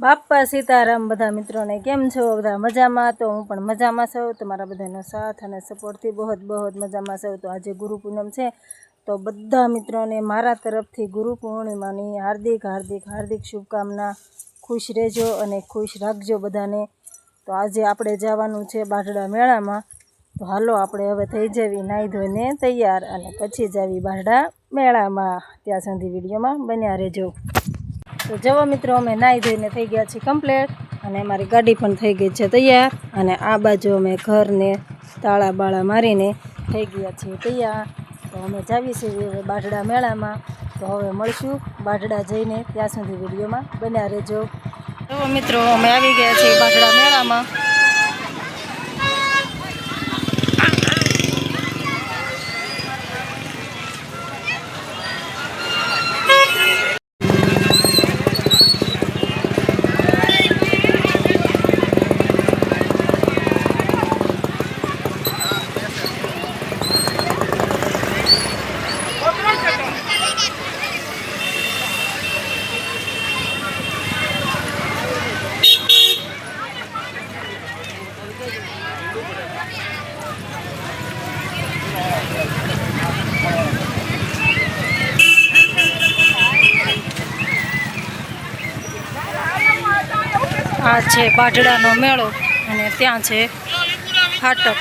બાપા સીતારામ બધા મિત્રોને કેમ છો? બધા મજામાં? તો હું પણ મજામાં છું. તમારા બધાનો સાથ અને સપોર્ટથી બહુ મજામાં છું. તો આજે ગુરુ પૂનમ છે, તો બધા મિત્રોને મારા તરફથી ગુરુ પૂર્ણિમાની હાર્દિક શુભકામના. ખુશ રહેજો અને ખુશ રાખજો બધાને. તો આજે આપણે જવાનું છે બાઢડા મેળામાં. તો હાલો આપણે હવે થઈ જવી નાહી ધોઈને તૈયાર અને પછી જાવી બાઢડા મેળામાં. ત્યાં સુધી વિડીયોમાં બન્યા રહેજો. તો જવો મિત્રો, અમે નાહી ધોઈને થઈ ગયા છીએ કમ્પ્લીટ અને અમારી ગાડી પણ થઈ ગઈ છે તૈયાર. અને આ બાજુ અમે ઘરને તાળા બાળા મારીને થઈ ગયા છીએ તૈયાર. તો અમે જાવી છીએ હવે બાઢડા મેળામાં. તો હવે મળશું બાઢડા જઈને, ત્યાં સુધી વિડીયોમાં બન્યા રહેજો. જવો મિત્રો, અમે આવી ગયા છીએ બાઢડા મેળામાં. આ છે બાઢડાનો મેળો અને ત્યાં છે ફાટક.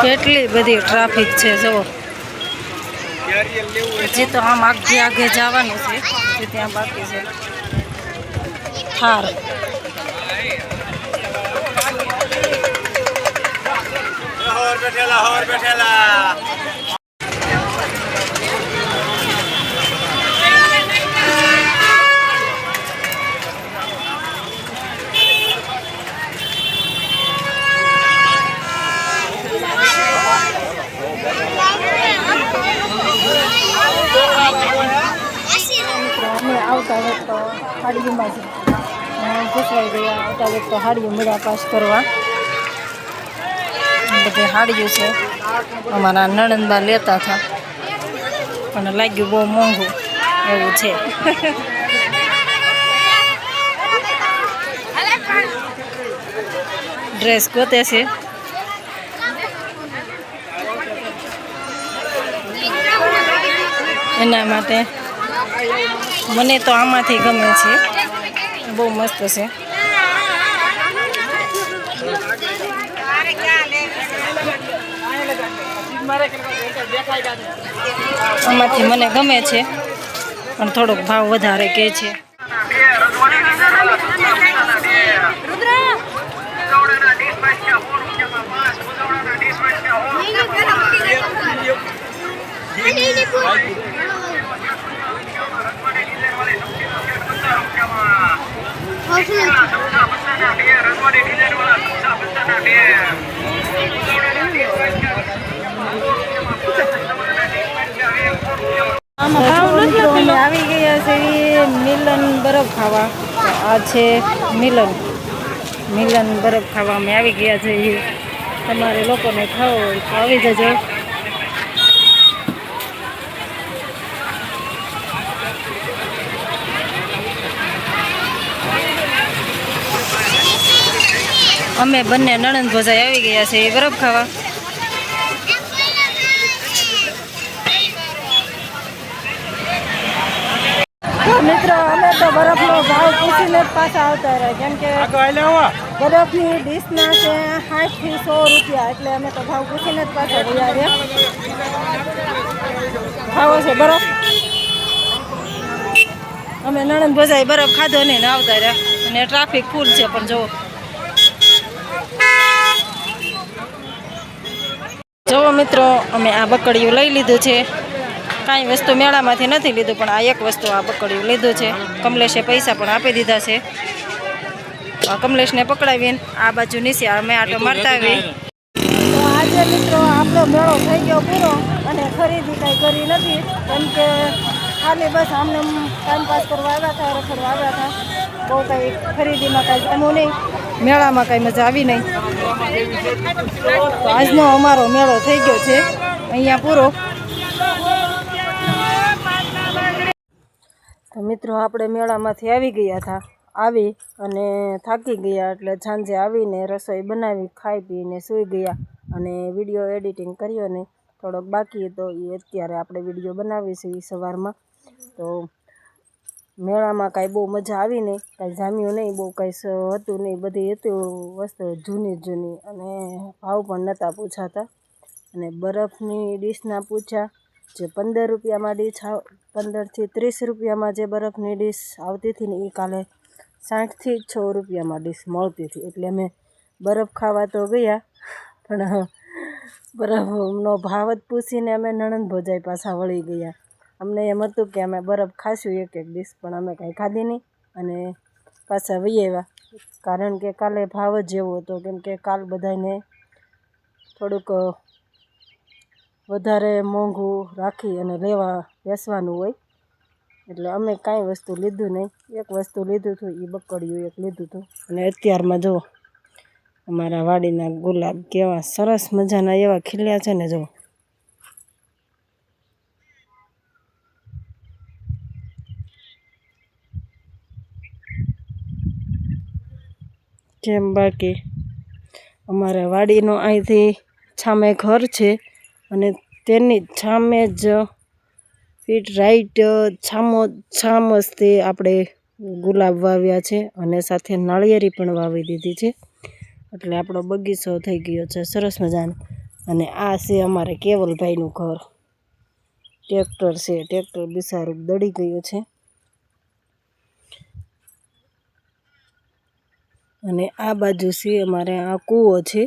કેટલી બધી ટ્રાફિક છે જુઓ. હજી તો આમ આગે જવાનું છે, ત્યાં બાકી છે થાર. આવતા વખત તો હાડીઓમાં જ ઘૂસવાઈ ગયા. આવતા વખત તો હાડીઓ મેળા પાસ કરવા બધી હાડીઓ છે. અમારા નણંદબા લેતા હતા પણ લાગ્યું બહુ મોંઘું એવું છે. ડ્રેસ ગોતે છે. એના માટે મને તો આમાંથી ગમે છે, બહુ મસ્ત છે. આમાંથી મને ગમે છે પણ થોડોક ભાવ વધારે કહે છે. આવી ગયા છે મિલન બરફ ખાવા. આ છે મિલન બરફ ખાવા અમે આવી ગયા છીએ. તમારે લોકોને ખાવો હોય તો આવી જજો. અમે બંને નણંદ ભોજાઈ આવી ગયા છે બરફ ખાવા. મિત્રો અમે તો બરફનો ભાવ પૂછીને જ પાછા આવતા રહ્યા, કેમ કે બરફની ડીશના છે 60 થી 100 રૂપિયા. એટલે અમે તો ભાવ પૂછીને જ પાછા રહ્યા છે. ખાવો છે બરફ. અમે નણંદ ભોજાઈ બરફ ખાધો નહીં ને આવતા રહ્યા અને ટ્રાફિક ફૂલ છે. પણ જુઓ મિત્રો, અમે આ બકડીયું લઈ લીધું છે કાંઈ વસ્તુ મેળામાંથી નથી લીધું, પણ આ એક વસ્તુ આ પકડ્યું લીધું છે. કમલેશે પૈસા પણ આપી દીધા છે. કમલેશને પકડાવીને આ બાજુ નીચે અમે આટો મારતા આવી. તો આજે મિત્રો આપણો મેળો થઈ ગયો પૂરો, અને ખરીદી કાંઈ કરી નથી, કેમ કે ખાલી બસ આમને ટાઈમ પાસ કરવા આવ્યા હતા, રખડવા આવ્યા હતા. બહુ કાંઈ ખરીદીમાં કાંઈ જમવું નહીં, મેળામાં કાંઈ મજા આવી નહીં. તો આજનો અમારો મેળો થઈ ગયો છે અહીંયા પૂરો. તો મિત્રો આપણે મેળામાંથી આવી ગયા હતા, આવી અને થાકી ગયા, એટલે સાંજે આવીને રસોઈ બનાવી, ખાઈ પીને સૂઈ ગયા. અને વિડીયો એડિટિંગ કર્યો ને થોડોક બાકી હતો, એ અત્યારે આપણે વિડીયો બનાવીશું સવારમાં. તો મેળામાં કાંઈ બહુ મજા આવી નહીં, કાંઈ જામ્યું નહીં, બહુ કાંઈ હતું નહીં, બધી હતું વસ્તુ જૂની અને ભાવ પણ નહોતા પૂછાતા. અને બરફની ડીશના પૂછ્યા, જે 15 રૂપિયામાં ડીશ 15 થી 30 રૂપિયામાં જે બરફની ડીશ આવતી હતી ને, એ કાલે 60 થી 6 રૂપિયામાં ડીશ મળતી હતી. એટલે અમે બરફ ખાવા તો ગયા, પણ બરફનો ભાવ જ પૂછીને અમે નણંદ ભોજાઈ પાછા વળી ગયા. અમને એમ હતું કે અમે બરફ ખાશું એક ડીશ, પણ અમે કાંઈ ખાધી નહીં અને પાછા વહી આવ્યા. કારણ કે કાલે ભાવ જ એવો હતો, કેમ કે કાલ બધાને થોડુંક વધારે મોંઘું રાખી અને વેચવાનું હોય. એટલે અમે કાંઈ વસ્તુ લીધું નહીં, એક વસ્તુ લીધું હતું, એ બકડિયું એક લીધું હતું. અને અત્યારમાં જુઓ અમારા વાડીના ગુલાબ કેવા સરસ મજાના એવા ખીલ્યા છે ને, જુઓ. જેમ બાકી અમારા વાડીનો અહીંથી સામે ઘર છે, અને તેની સામે જ ફીટ રાઈટ છામ જ તે આપણે ગુલાબ વાવ્યા છે, અને સાથે નાળિયેરી પણ વાવી દીધી છે. એટલે આપણો બગીચો થઈ ગયો છે સરસ મજાનો. અને આ છે અમારે કેવલભાઈનું ઘર. ટ્રેક્ટર છે, ટ્રેક્ટર બિસારું દડી ગયું છે. અને આ બાજુ છે અમારે આ કૂવો છે.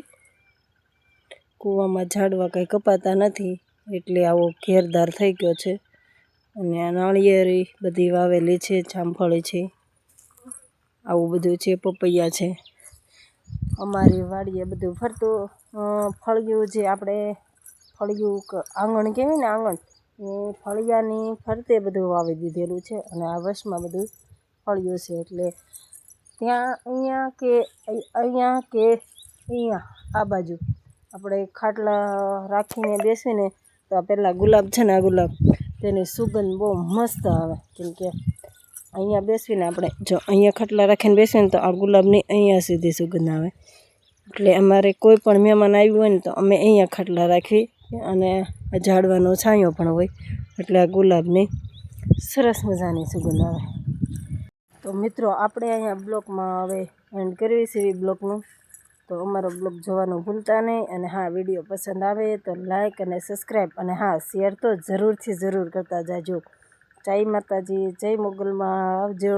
કૂવામાં ઝાડવા કંઈ કપાતા નથી, એટલે આવો ઘેરદાર થઈ ગયો છે. અને આ નાળિયેરી બધી વાવેલી છે, જામફળી છે, આવું બધું છે, પપૈયા છે. અમારી વાડીએ બધું ફરતું ફળિયું, જે આપણે ફળિયું આંગણ કહેવાય ને, આંગણ એ ફળિયાની ફરતે બધું વાવી દીધેલું છે. અને આ વર્ષમાં બધું ફળિયું છે, એટલે ત્યાં અહીંયા કે અહીંયા આ બાજુ આપણે ખાટલા રાખીને બેસીને, તો આ પહેલાં ગુલાબ છે ને, આ ગુલાબ તેની સુગંધ બહુ મસ્ત આવે. કેમ કે અહીંયા બેસીને આપણે જો અહીંયા ખાટલા રાખીને બેસીને, તો આ ગુલાબની અહીંયા સીધી સુગંધ આવે. એટલે અમારે કોઈ પણ મહેમાન આવ્યું હોય ને, તો અમે અહીંયા ખાટલા રાખી, અને ઝાડવાનો છાંયો પણ હોય, એટલે આ ગુલાબની સરસ મજાની સુગંધ આવે. તો મિત્રો આપણે અહીંયા બ્લોગમાં હવે એન્ડ કરવી છે બ્લોગનું. તો અમારો બ્લોગ જોવાનું ભૂલતા નહીં. અને હા, વિડીયો પસંદ આવે તો લાઈક અને સબસ્ક્રાઈબ, અને હા, શેર તો જરૂર કરતા જાજો. જય માતાજી, જય મોગલમાં, આવજો.